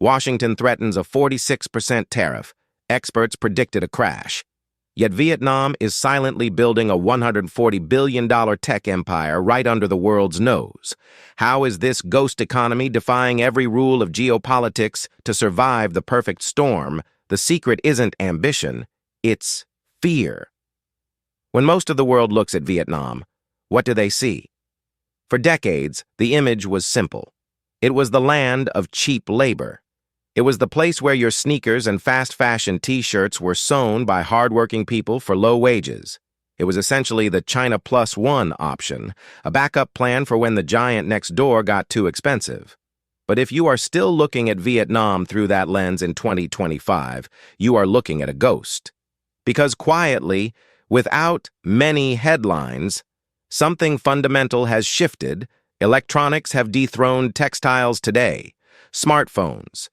Washington threatens a 46% tariff. Experts predicted a crash. Yet Vietnam is silently building a $140 billion tech empire right under the world's nose. How is this ghost economy defying every rule of geopolitics to survive the perfect storm? The secret isn't ambition, it's fear. When most of the world looks at Vietnam, what do they see? For decades, the image was simple. It was the land of cheap labor. It was the place where your sneakers and fast fashion t-shirts were sewn by hardworking people for low wages. It was essentially the China Plus One option, a backup plan for when the giant next door got too expensive. But if you are still looking at Vietnam through that lens in 2025, you are looking at a ghost. Because quietly, without many headlines, something fundamental has shifted. Electronics have dethroned textiles today. Smartphones,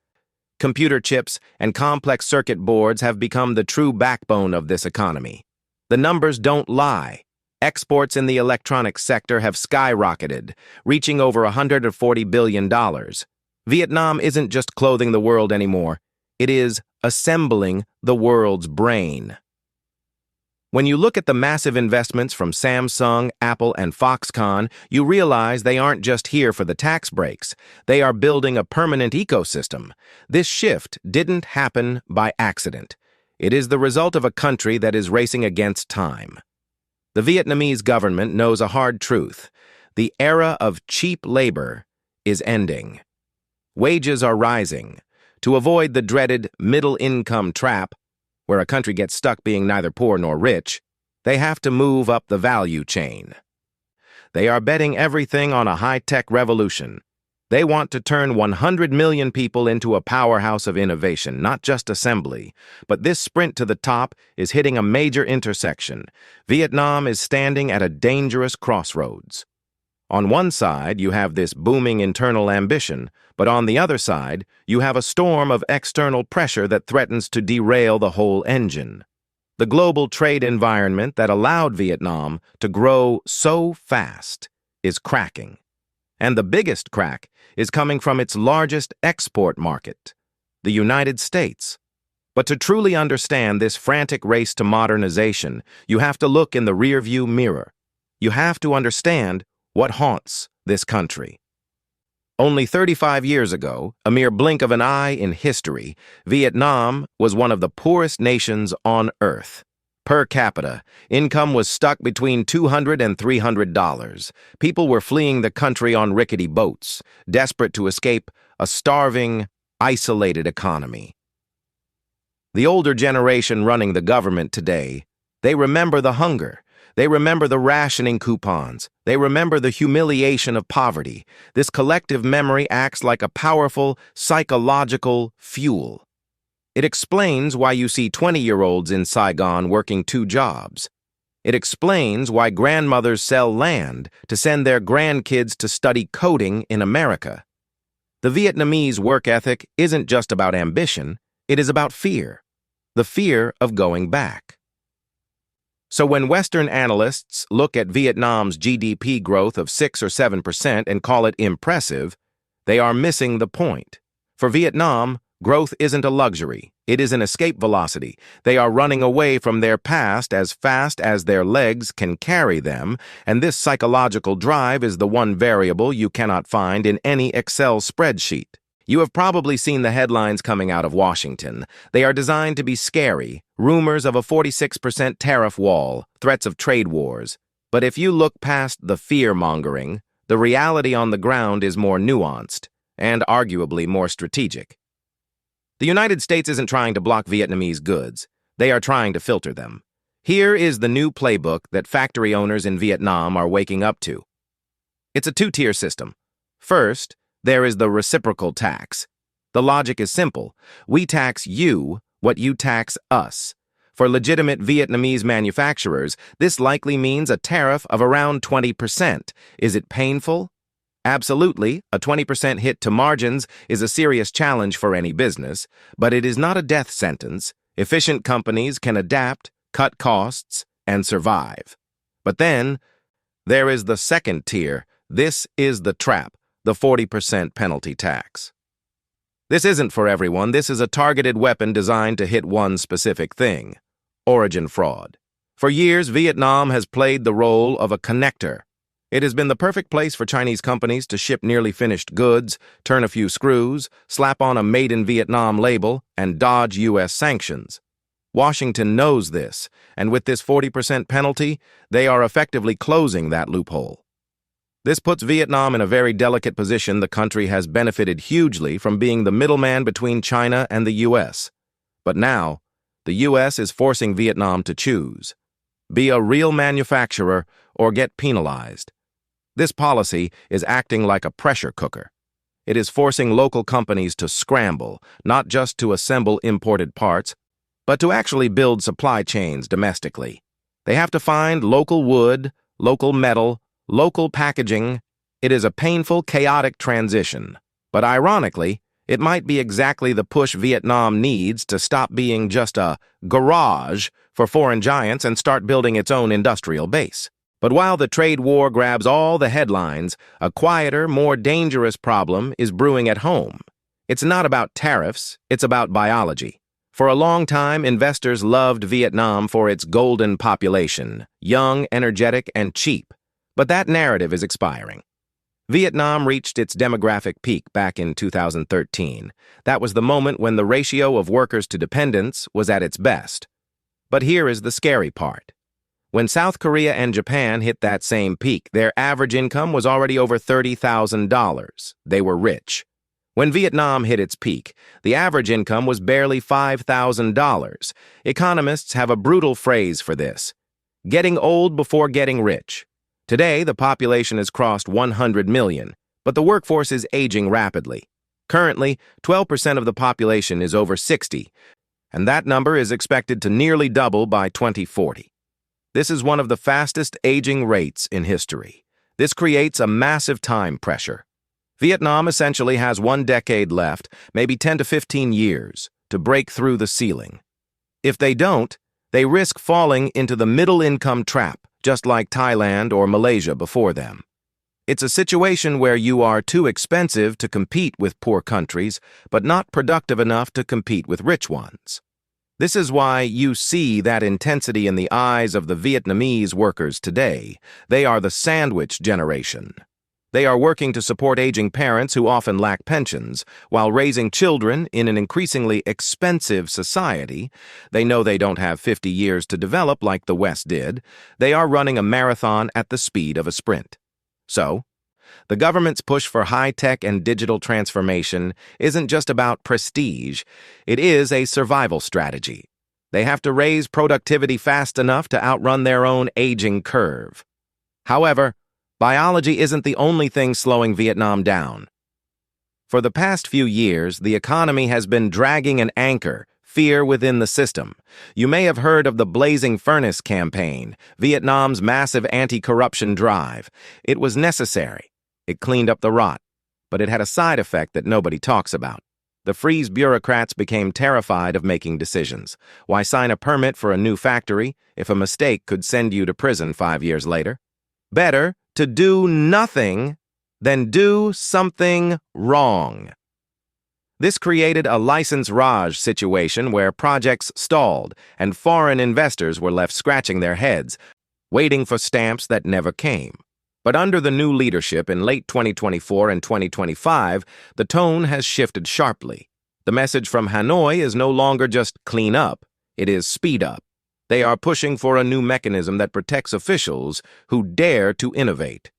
computer chips, and complex circuit boards have become the true backbone of this economy. The numbers don't lie. Exports in the electronics sector have skyrocketed, reaching over $140 billion. Vietnam isn't just clothing the world anymore. It is assembling the world's brain. When you look at the massive investments from Samsung, Apple, and Foxconn, you realize they aren't just here for the tax breaks. They are building a permanent ecosystem. This shift didn't happen by accident. It is the result of a country that is racing against time. The Vietnamese government knows a hard truth. The era of cheap labor is ending. Wages are rising. To avoid the dreaded middle-income trap, where a country gets stuck being neither poor nor rich, they have to move up the value chain. They are betting everything on a high-tech revolution. They want to turn 100 million people into a powerhouse of innovation, not just assembly. But this sprint to the top is hitting a major intersection. Vietnam is standing at a dangerous crossroads. On one side, you have this booming internal ambition, but on the other side, you have a storm of external pressure that threatens to derail the whole engine. The global trade environment that allowed Vietnam to grow so fast is cracking. And the biggest crack is coming from its largest export market, the United States. But to truly understand this frantic race to modernization, you have to look in the rearview mirror. You have to understand what haunts this country. Only 35 years ago, a mere blink of an eye in history, Vietnam was one of the poorest nations on Earth. Per capita, income was stuck between $200 and $300. People were fleeing the country on rickety boats, desperate to escape a starving, isolated economy. The older generation running the government today, they remember the hunger. They remember the rationing coupons. They remember the humiliation of poverty. This collective memory acts like a powerful psychological fuel. It explains why you see 20-year-olds in Saigon working 2 jobs. It explains why grandmothers sell land to send their grandkids to study coding in America. The Vietnamese work ethic isn't just about ambition, it is about fear. The fear of going back. So when Western analysts look at Vietnam's GDP growth of 6 or 7% and call it impressive, they are missing the point. For Vietnam, growth isn't a luxury. It is an escape velocity. They are running away from their past as fast as their legs can carry them, and this psychological drive is the one variable you cannot find in any Excel spreadsheet. You have probably seen the headlines coming out of Washington. They are designed to be scary. Rumors of a 46% tariff wall, threats of trade wars. But if you look past the fear-mongering, the reality on the ground is more nuanced and arguably more strategic. The United States isn't trying to block Vietnamese goods. They are trying to filter them. Here is the new playbook that factory owners in Vietnam are waking up to. It's a 2-tier system. First, there is the reciprocal tax. The logic is simple. We tax you what you tax us. For legitimate Vietnamese manufacturers, this likely means a tariff of around 20%. Is it painful? Absolutely. A 20% hit to margins is a serious challenge for any business, but it is not a death sentence. Efficient companies can adapt, cut costs, and survive. But then, there is the second tier. This is the trap. The 40% penalty tax. This isn't for everyone. This is a targeted weapon designed to hit one specific thing: origin fraud. For years, Vietnam has played the role of a connector. It has been the perfect place for Chinese companies to ship nearly finished goods, turn a few screws, slap on a Made in Vietnam label, and dodge U.S. sanctions. Washington knows this, and with this 40% penalty, they are effectively closing that loophole. This puts Vietnam in a very delicate position. The country has benefited hugely from being the middleman between China and the U.S. But now, the U.S. is forcing Vietnam to choose: be a real manufacturer or get penalized. This policy is acting like a pressure cooker. It is forcing local companies to scramble, not just to assemble imported parts, but to actually build supply chains domestically. They have to find local wood, local metal, local packaging. It is a painful, chaotic transition. But ironically, it might be exactly the push Vietnam needs to stop being just a garage for foreign giants and start building its own industrial base. But while the trade war grabs all the headlines, a quieter, more dangerous problem is brewing at home. It's not about tariffs, it's about biology. For a long time, investors loved Vietnam for its golden population: young, energetic, and cheap. But that narrative is expiring. Vietnam reached its demographic peak back in 2013. That was the moment when the ratio of workers to dependents was at its best. But here is the scary part. When South Korea and Japan hit that same peak, their average income was already over $30,000. They were rich. When Vietnam hit its peak, the average income was barely $5,000. Economists have a brutal phrase for this: getting old before getting rich. Today, the population has crossed 100 million, but the workforce is aging rapidly. Currently, 12% of the population is over 60, and that number is expected to nearly double by 2040. This is one of the fastest aging rates in history. This creates a massive time pressure. Vietnam essentially has 1 decade left, maybe 10 to 15 years, to break through the ceiling. If they don't, they risk falling into the middle-income trap, just like Thailand or Malaysia before them. It's a situation where you are too expensive to compete with poor countries, but not productive enough to compete with rich ones. This is why you see that intensity in the eyes of the Vietnamese workers today. They are the sandwich generation. They are working to support aging parents who often lack pensions, while raising children in an increasingly expensive society. They know they don't have 50 years to develop like the West did. They are running a marathon at the speed of a sprint. So, the government's push for high-tech and digital transformation isn't just about prestige. It is a survival strategy. They have to raise productivity fast enough to outrun their own aging curve. However, biology isn't the only thing slowing Vietnam down. For the past few years, the economy has been dragging an anchor: fear within the system. You may have heard of the Blazing Furnace campaign, Vietnam's massive anti-corruption drive. It was necessary. It cleaned up the rot, but it had a side effect that nobody talks about. The freeze bureaucrats became terrified of making decisions. Why sign a permit for a new factory if a mistake could send you to prison 5 years later? Better to do nothing than do something wrong. This created a license raj situation where projects stalled and foreign investors were left scratching their heads, waiting for stamps that never came. But under the new leadership in late 2024 and 2025, the tone has shifted sharply. The message from Hanoi is no longer just clean up, it is speed up. They are pushing for a new mechanism that protects officials who dare to innovate.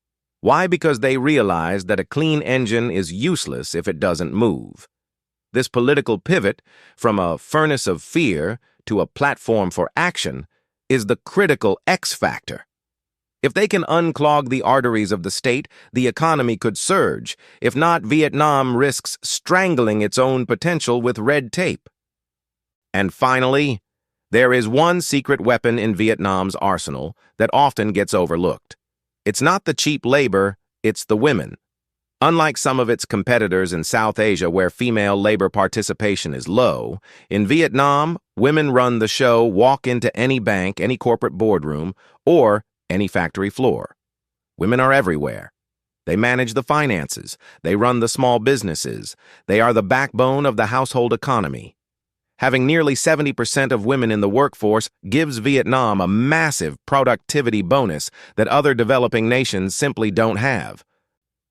Why? Because they realize that a clean engine is useless if it doesn't move. This political pivot from a furnace of fear to a platform for action is the critical X factor. If they can unclog the arteries of the state, the economy could surge. If not, Vietnam risks strangling its own potential with red tape. And finally, there is one secret weapon in Vietnam's arsenal that often gets overlooked. It's not the cheap labor, it's the women. Unlike some of its competitors in South Asia where female labor participation is low, in Vietnam, women run the show, walk into any bank, any corporate boardroom, or any factory floor. Women are everywhere. They manage the finances. They run the small businesses. They are the backbone of the household economy. Having nearly 70% of women in the workforce gives Vietnam a massive productivity bonus that other developing nations simply don't have.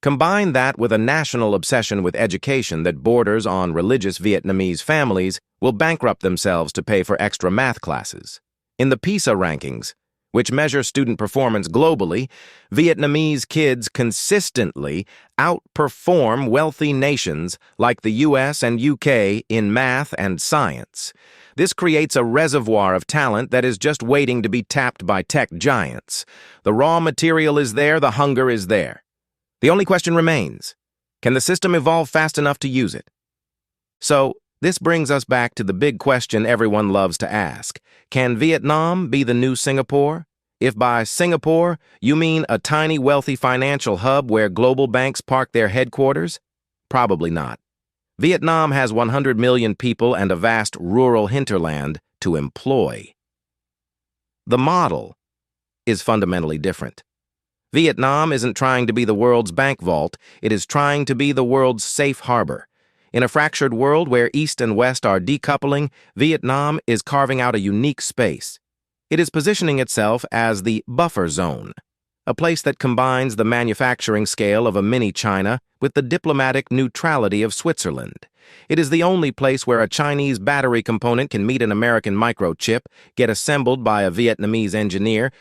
Combine that with a national obsession with education that borders on religious Vietnamese families will bankrupt themselves to pay for extra math classes. In the PISA rankings, which measure student performance globally, Vietnamese kids consistently outperform wealthy nations like the US and UK in math and science. This creates a reservoir of talent that is just waiting to be tapped by tech giants. The raw material is there, the hunger is there. The only question remains, can the system evolve fast enough to use it? So, this brings us back to the big question everyone loves to ask. Can Vietnam be the new Singapore? If by Singapore, you mean a tiny wealthy financial hub where global banks park their headquarters? Probably not. Vietnam has 100 million people and a vast rural hinterland to employ. The model is fundamentally different. Vietnam isn't trying to be the world's bank vault, it is trying to be the world's safe harbor. In a fractured world where East and West are decoupling, Vietnam is carving out a unique space. It is positioning itself as the buffer zone, a place that combines the manufacturing scale of a mini China with the diplomatic neutrality of Switzerland. It is the only place where a Chinese battery component can meet an American microchip, get assembled by a Vietnamese engineer,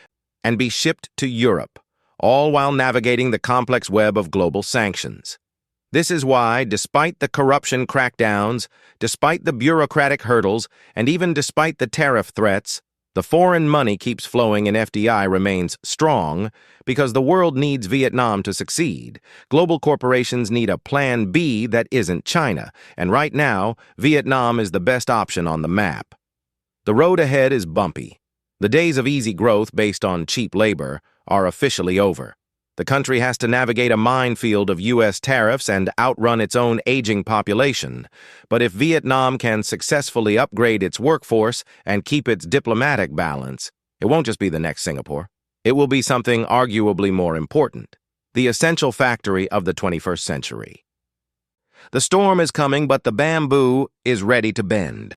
and be shipped to Europe, all while navigating the complex web of global sanctions. This is why, despite the corruption crackdowns, despite the bureaucratic hurdles, and even despite the tariff threats, the foreign money keeps flowing and FDI remains strong because the world needs Vietnam to succeed. Global corporations need a plan B that isn't China, and right now, Vietnam is the best option on the map. The road ahead is bumpy. The days of easy growth based on cheap labor are officially over. The country has to navigate a minefield of U.S. tariffs and outrun its own aging population. But if Vietnam can successfully upgrade its workforce and keep its diplomatic balance, it won't just be the next Singapore. It will be something arguably more important, the essential factory of the 21st century. The storm is coming, but the bamboo is ready to bend.